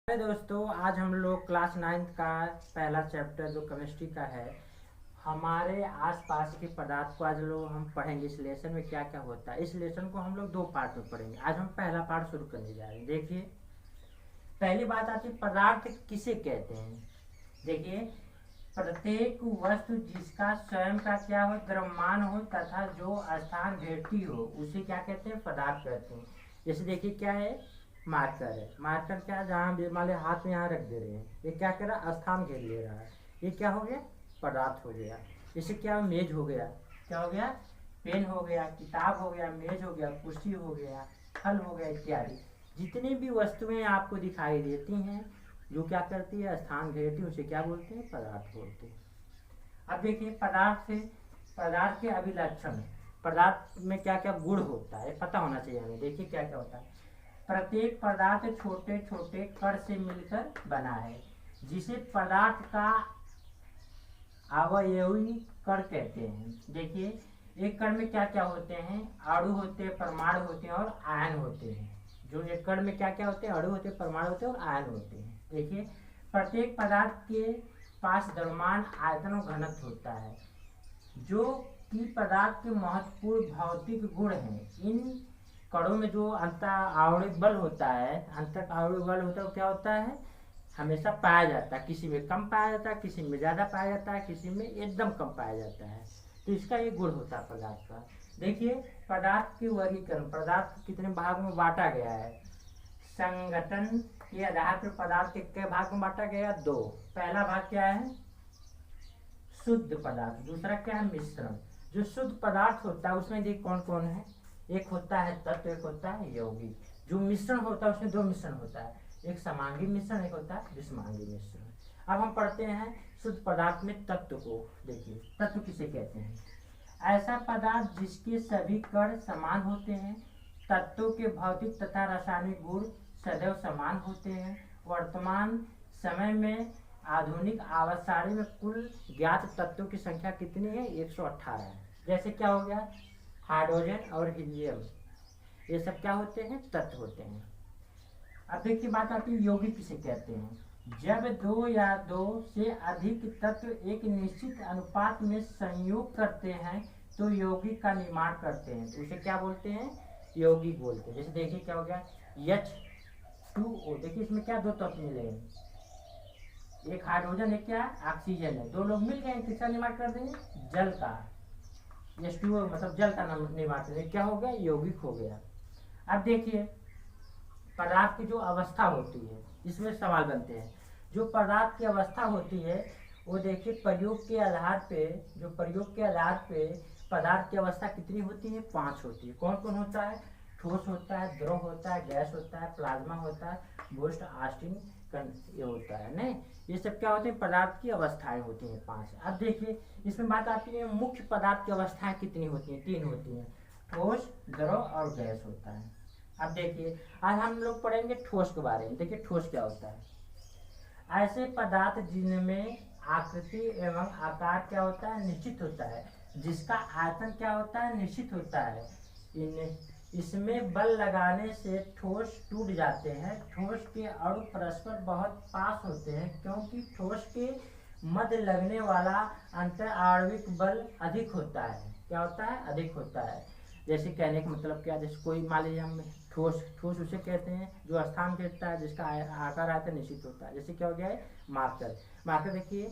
दोस्तों, आज हम लोग क्लास 9th का पहला चैप्टर जो केमिस्ट्री का है, हमारे आसपास के पदार्थ को आज लोग हम पढ़ेंगे। इस लेसन में क्या क्या होता है, इस लेसन को हम लोग दो पार्ट में पढ़ेंगे। आज हम पहला पार्ट शुरू करने जा रहे हैं। देखिए, पहली बात आती है पदार्थ किसे कहते हैं। देखिए, प्रत्येक वस्तु जिसका स्वयं का क्या हो, द्रव्यमान हो तथा जो स्थान घेरती हो, उसे क्या कहते हैं, पदार्थ कहते हैं। जैसे देखिए क्या है, मार्कर है। मार्कर क्या, जहाँ मान लो हाथ में यहाँ रख दे रहे हैं, ये क्या कर रहा है, स्थान घेर ले रहा है। ये क्या हो गया, पदार्थ हो गया। जैसे क्या, मेज हो गया, क्या हो गया, पेन हो गया, किताब हो गया, मेज हो गया, कुर्सी हो गया, फल हो गया इत्यादि। जितनी भी वस्तुएं आपको दिखाई देती हैं जो क्या करती है, स्थान घेरती है, उसे क्या बोलते हैं, पदार्थ बोलते हैं। अब देखिए, पदार्थ के अभिलक्षण, पदार्थ में क्या क्या गुण होता है पता होना चाहिए हमें। देखिए क्या क्या होता है। प्रत्येक पदार्थ छोटे छोटे कण से मिलकर बना है, जिसे पदार्थ का अवयवी कण कहते हैं। देखिए, एक कण में क्या क्या होते हैं, अणु होते हैं, परमाणु होते हैं और आयन होते हैं। जो एक कण में क्या क्या होते हैं, अणु होते हैं, परमाणु होते हैं और आयन होते हैं। देखिए, प्रत्येक पदार्थ के पास द्रव्यमान, आयतन और घनत्व होता है, जो कि पदार्थ के महत्वपूर्ण भौतिक गुण हैं। इन कणों में जो अंतर आणविक बल होता है, अंतर आणविक बल होता है, वो क्या होता है, हमेशा पाया जाता है। किसी में कम पाया जाता है, किसी में ज्यादा पाया जाता है, किसी में एकदम कम पाया जाता है। तो इसका ये गुण होता है पदार्थ का। देखिए, पदार्थ के वर्गीकरण, पदार्थ कितने भाग में बांटा गया है। संगठन के आधार पर पदार्थ के भाग में बांटा गया, दो। पहला भाग क्या है, शुद्ध पदार्थ। दूसरा क्या है, मिश्रण। जो शुद्ध पदार्थ होता है उसमें देखिए कौन कौन है, एक होता है तत्व, एक होता है यौगिक। जो मिश्रण होता है उसमें दो मिश्रण होता है, एक समांगी मिश्रण, एक होता है विषमांगी मिश्रण। अब हम पढ़ते हैं शुद्ध पदार्थ में तत्व को। देखिए, तत्व किसे कहते हैं, ऐसा पदार्थ जिसके सभी कण समान होते हैं, तत्वों के भौतिक तथा रासायनिक गुण सदैव समान होते हैं। वर्तमान समय में आधुनिक आवर्त में कुल ज्ञात तत्वों की संख्या कितनी है, 118 है। जैसे क्या हो गया, हाइड्रोजन और हीलियम, ये सब क्या होते हैं, तत्व होते हैं। अब देखिए बात आती है यौगिक किसे कहते हैं। जब दो या दो से अधिक तत्व एक निश्चित अनुपात में संयोग करते हैं तो यौगिक का निर्माण करते हैं, तो उसे क्या बोलते हैं, यौगिक बोलते हैं। जैसे देखिए क्या हो गया, H2O। देखिए इसमें क्या दो तत्व मिले हैं, एक हाइड्रोजन, एक क्या, ऑक्सीजन है। दो लोग मिल गए, किसका निर्माण कर देंगे, जल का। H2O मतलब जल का निर्माण कर देंगे, क्या हो गया, यौगिक हो गया। अब देखिए, पदार्थ की जो अवस्था होती है, इसमें सवाल बनते हैं। जो पदार्थ की अवस्था होती है वो देखिए प्रयोग के आधार पे, जो प्रयोग के आधार पे पदार्थ की अवस्था कितनी होती है, 5 होती है। कौन कौन होता है, ठोस होता है, द्रव होता है, गैस होता है, प्लाज्मा होता है, बूस्ट, आस्टिन, ये होता है। नहीं, ये सब क्या होते हैं, पदार्थ की अवस्थाएं होती हैं 5। अब देखिए इसमें बात आती है मुख्य पदार्थ की अवस्थाएं कितनी होती हैं, 3 होती हैं, ठोस, द्रव और गैस होता है। अब देखिए, आज हम लोग पढ़ेंगे ठोस के बारे में। देखिए ठोस क्या होता है, ऐसे पदार्थ जिनमें आकृति एवं आकार क्या होता है, निश्चित होता है, जिसका आयतन क्या होता है, निश्चित होता है। इसमें बल लगाने से ठोस टूट जाते हैं। ठोस के अणु परस्पर बहुत पास होते हैं, क्योंकि ठोस के मध्य लगने वाला अंतर आणविक बल अधिक होता है। क्या होता है, अधिक होता है। जैसे कहने का मतलब क्या, जैसे कोई मान लीजिए हम ठोस उसे कहते हैं जो स्थान घेरता है, जिसका आकार आयतन निश्चित होता है। जैसे क्या हो गया है, मार्कर देखिए,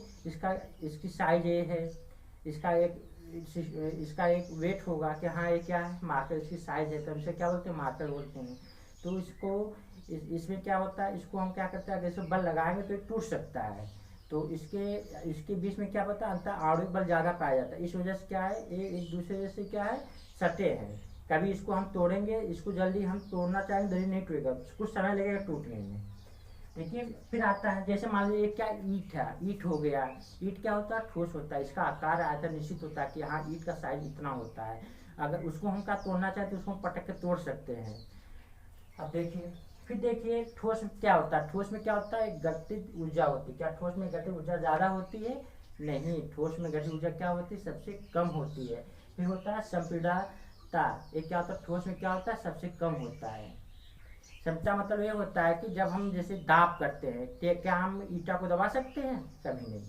इसकी साइज ये है, इसका एक वेट होगा कि हाँ ये क्या है, मार्कर, इसकी साइज है, तो इसे क्या बोलते हैं, मार्कर बोलते हैं। तो इसमें क्या होता है, इसको हम क्या करते हैं, अगर इसको बल लगाएंगे तो ये टूट सकता है। तो इसके बीच में क्या होता है, अंतर आणविक बल ज्यादा पाया जाता है। इस वजह से क्या है, ये एक दूसरे से क्या है, सटे हैं। कभी इसको हम तोड़ेंगे, इसको जल्दी हम तोड़ना चाहेंगे, जल्दी नहीं टूटेगा, कुछ समय लगेगा टूटने में। देखिए फिर आता है, जैसे मान लीजिए क्या, ईट है, ईट हो गया। ईट क्या होता है, ठोस होता है, इसका आकार आयतन निश्चित होता है कि हाँ ईट का साइज इतना होता है। अगर उसको हम क्या तोड़ना चाहते तो उसको पटक के तोड़ सकते हैं। अब देखिए, फिर देखिए ठोस में क्या होता है, ठोस में क्या होता है, गतिज ऊर्जा होती है। क्या ठोस में गतिज ऊर्जा ज्यादा होती है, नहीं, ठोस में गतिज ऊर्जा क्या होती है, सबसे कम होती है। फिर होता है संपीड़नता, ये क्या होता है, ठोस में क्या होता है, सबसे कम होता है। क्षमता मतलब ये होता है कि जब हम जैसे दाब करते हैं तो क्या हम ईटा को दबा सकते हैं? कभी नहीं,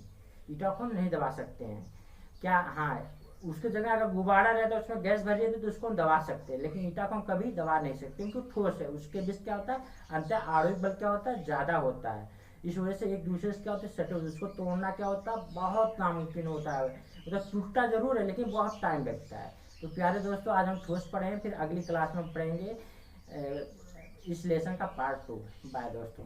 ईटा को नहीं दबा सकते हैं। क्या? हाँ, उसके जगह अगर गुब्बारा रहता है उसमें गैस भरी रहती तो उसको हम दबा सकते हैं, लेकिन ईटा को हम कभी दबा नहीं सकते क्योंकि ठोस है। उसके बीच क्या होता है, अंतर आणविक बल क्या होता है, ज़्यादा होता है। इस वजह से एक दूसरे से क्या होता है, सटे होते, उसको तोड़ना क्या होता है, बहुत नामुमकिन होता है। मतलब टूटता जरूर है लेकिन बहुत टाइम लगता है। तो प्यारे दोस्तों, आज हम ठोस पढ़े हैं, फिर अगली क्लास में पढ़ेंगे इस लेसन का पार्ट 2। बाय दोस्तों।